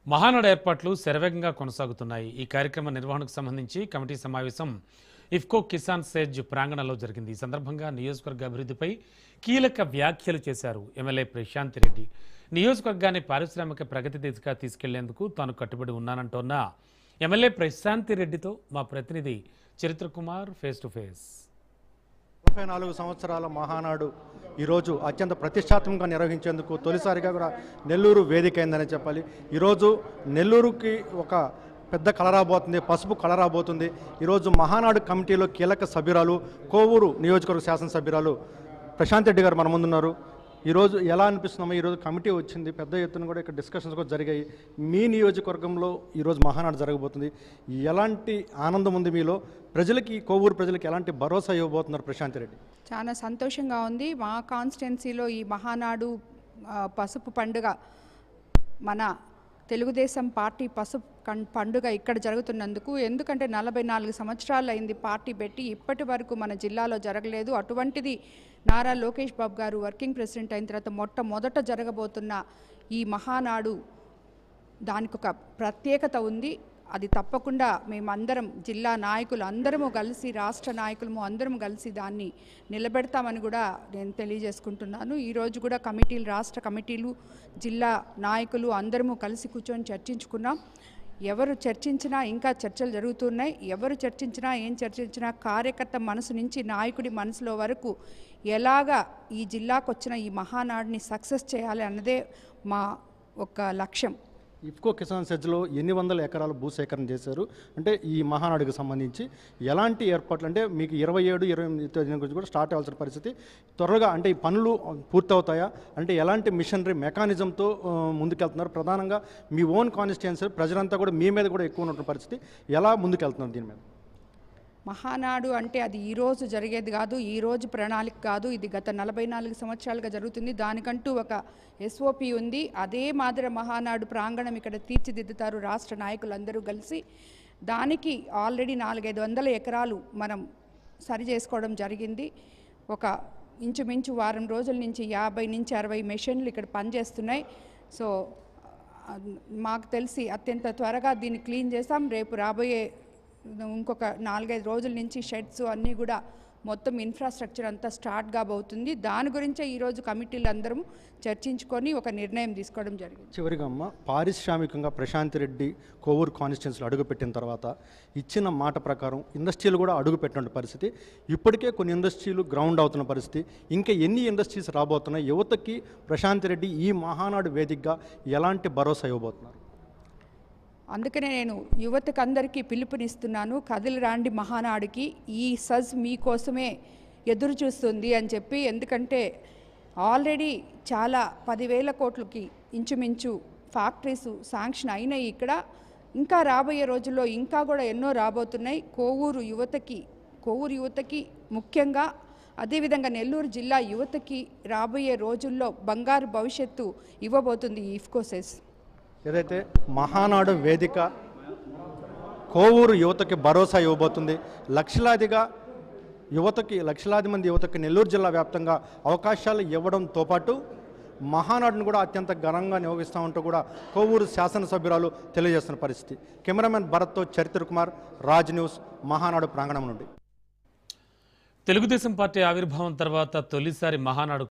మహానాడు ఏర్పాట్లు శరవేగంగా కొనసాగుతున్నాయి. ఈ కార్యక్రమ నిర్వహణకు సంబంధించి కమిటీ సమావేశం ఇఫ్కో కిసాన్ సేజ్ ప్రాంగణంలో జరిగింది. ఈ సందర్భంగా నియోజకవర్గ అభివృద్ధిపై కీలక వ్యాఖ్యలు చేశారు ఎమ్మెల్యే ప్రశాంత్ రెడ్డి. నియోజకవర్గాన్ని పారిశ్రామిక ప్రగతి దిశగా తీసుకెళ్లేందుకు తాను కట్టుబడి ఉన్నానంటోన్న ఎమ్మెల్యే ప్రశాంత్ రెడ్డితో మా ప్రతినిధి చరిత్ర కుమార్ ఫేస్ టు ఫేస్. 44 సంవత్సరాల మహానాడు ఈరోజు అత్యంత ప్రతిష్టాత్మకంగా నిర్వహించేందుకు తొలిసారిగా కూడా నెల్లూరు వేదిక అయిందని చెప్పాలి. ఈరోజు నెల్లూరుకి ఒక పెద్ద కళ రాబోతుంది, పసుపు కళ రాబోతుంది. ఈరోజు మహానాడు కమిటీలో కీలక సభ్యురాలు కోవూరు నియోజకవర్గ శాసనసభ్యురాలు ప్రశాంత్ రెడ్డి గారు మన ముందున్నారు. ఈరోజు ఎలా అనిపిస్తున్నామో, ఈరోజు కమిటీ వచ్చింది, పెద్ద ఎత్తున కూడా ఇక్కడ డిస్కషన్స్ కూడా జరిగాయి. మీ నియోజకవర్గంలో ఈరోజు మహానాడు జరగబోతుంది. ఎలాంటి ఆనందం ఉంది మీలో? ప్రజలకి, కోవూరు ప్రజలకి ఎలాంటి భరోసా ఇవ్వబోతున్నారు ప్రశాంత్ రెడ్డి? చాలా సంతోషంగా ఉంది. మా కాన్స్టిట్యున్సీలో ఈ మహానాడు పసుపు పండుగ, మన తెలుగుదేశం పార్టీ పసుపు పండుగ ఇక్కడ జరుగుతున్నందుకు, ఎందుకంటే 44 సంవత్సరాలు అయింది పార్టీ పెట్టి, ఇప్పటి వరకు మన జిల్లాలో జరగలేదు. అటువంటిది నారా లోకేష్ బాబు గారు వర్కింగ్ ప్రెసిడెంట్ అయిన తర్వాత మొట్టమొదట జరగబోతున్న ఈ మహానాడు, దానికి ఒక ప్రత్యేకత ఉంది. అది తప్పకుండా మేమందరం, జిల్లా నాయకులు అందరము కలిసి, రాష్ట్ర నాయకులము అందరం కలిసి దాన్ని నిలబెడతామని కూడా నేను తెలియజేసుకుంటున్నాను. ఈరోజు కూడా కమిటీలు, రాష్ట్ర కమిటీలు, జిల్లా నాయకులు అందరము కలిసి కూర్చొని చర్చించుకున్నాం. ఎవరు చర్చించినా, ఇంకా చర్చలు జరుగుతున్నాయి. ఎవరు చర్చించినా, ఏం చర్చించినా కార్యకర్త మనసు నుంచి నాయకుడి మనసులో వరకు ఎలాగా ఈ జిల్లాకు వచ్చిన ఈ మహానాడుని సక్సెస్ చేయాలి అన్నదే మా ఒక లక్ష్యం. ఇఫ్కో కిసాన్ సెజ్లో ఎన్ని వందల ఎకరాలు భూసేకరణ చేశారు? అంటే ఈ మహానాడుకు సంబంధించి ఎలాంటి ఏర్పాట్లు, అంటే మీకు 27, 28 తేదీన గురించి కూడా స్టార్ట్ అవ్వాల్సిన పరిస్థితి త్వరగా, అంటే ఈ పనులు పూర్తవుతాయా? అంటే ఎలాంటి మిషనరీ మెకానిజంతో ముందుకెళ్తున్నారు? ప్రధానంగా మీ ఓన్ కాన్స్టిట్యుయెన్సీ ప్రజలంతా కూడా మీ మీద కూడా ఎక్కువ ఉన్నటువంటి పరిస్థితి, ఎలా ముందుకెళ్తున్నారు దీని మీద? మహానాడు అంటే అది ఈరోజు జరిగేది కాదు, ఈరోజు ప్రణాళిక కాదు. ఇది గత 44 సంవత్సరాలుగా జరుగుతుంది. దానికంటూ ఒక ఎస్ఓపి ఉంది. అదే మాదిరి మహానాడు ప్రాంగణం ఇక్కడ తీర్చిదిద్దుతారు రాష్ట్ర నాయకులందరూ కలిసి. దానికి ఆల్రెడీ 400-500 ఎకరాలు మనం సరి చేసుకోవడం జరిగింది. ఒక ఇంచుమించు వారం రోజుల నుంచి 50-60 మెషిన్లు ఇక్కడ పనిచేస్తున్నాయి. సో మాకు తెలిసి అత్యంత త్వరగా దీన్ని క్లీన్ చేస్తాం. రేపు రాబోయే ఇంకొక 4-5 రోజుల నుంచి షెడ్స్ అన్నీ కూడా మొత్తం ఇన్ఫ్రాస్ట్రక్చర్ అంతా స్టార్ట్ కాబోతుంది. దాని గురించే ఈరోజు కమిటీలు అందరము చర్చించుకొని ఒక నిర్ణయం తీసుకోవడం జరిగింది. చివరిగా అమ్మ, పారిశ్రామికంగా ప్రశాంత్ రెడ్డి కోవూరు కాన్స్టిట్యున్సీలో అడుగుపెట్టిన తర్వాత ఇచ్చిన మాట ప్రకారం ఇండస్ట్రీలు కూడా అడుగుపెట్టిన పరిస్థితి, ఇప్పటికే కొన్ని ఇండస్ట్రీలు గ్రౌండ్ అవుతున్న పరిస్థితి, ఇంకా ఎన్ని ఇండస్ట్రీస్ రాబోతున్నాయి? యువతకి ప్రశాంత్ రెడ్డి ఈ మహానాడు వేదికగా ఎలాంటి భరోసా ఇవ్వబోతున్నారు? అందుకనే నేను యువతకు అందరికీ పిలుపునిస్తున్నాను, కదిలి రాండి మహానాడుకి. ఈ సజ్ మీకోసమే ఎదురు చూస్తుంది అని చెప్పి. ఎందుకంటే ఆల్రెడీ చాలా 10,000 కోట్లకి ఇంచుమించు ఫ్యాక్టరీస్ శాంక్షన్ అయినాయి ఇక్కడ. ఇంకా రాబోయే రోజుల్లో ఇంకా కూడా ఎన్నో రాబోతున్నాయి. కోవూరు యువతకి ముఖ్యంగా, అదేవిధంగా నెల్లూరు జిల్లా యువతకి రాబోయే రోజుల్లో బంగారు భవిష్యత్తు ఇవ్వబోతుంది ఈ ఇఫ్కో సెజ్. ఏదైతే మహానాడు వేదిక కోవూరు యువతకి భరోసా ఇవ్వబోతుంది. లక్షలాది మంది యువతకి నెల్లూరు జిల్లా వ్యాప్తంగా అవకాశాలు ఇవ్వడంతో పాటు మహానాడును కూడా అత్యంత ఘనంగా నిర్వహిస్తామంటూ కూడా కోవూరు శాసనసభ్యురాలు తెలియజేస్తున్న పరిస్థితి. కెమెరామెన్ భరత్తో చరిత్ర కుమార్, రాజ్ న్యూస్, మహానాడు ప్రాంగణం నుండి. తెలుగుదేశం పార్టీ ఆవిర్భావం తర్వాత తొలిసారి మహానాడు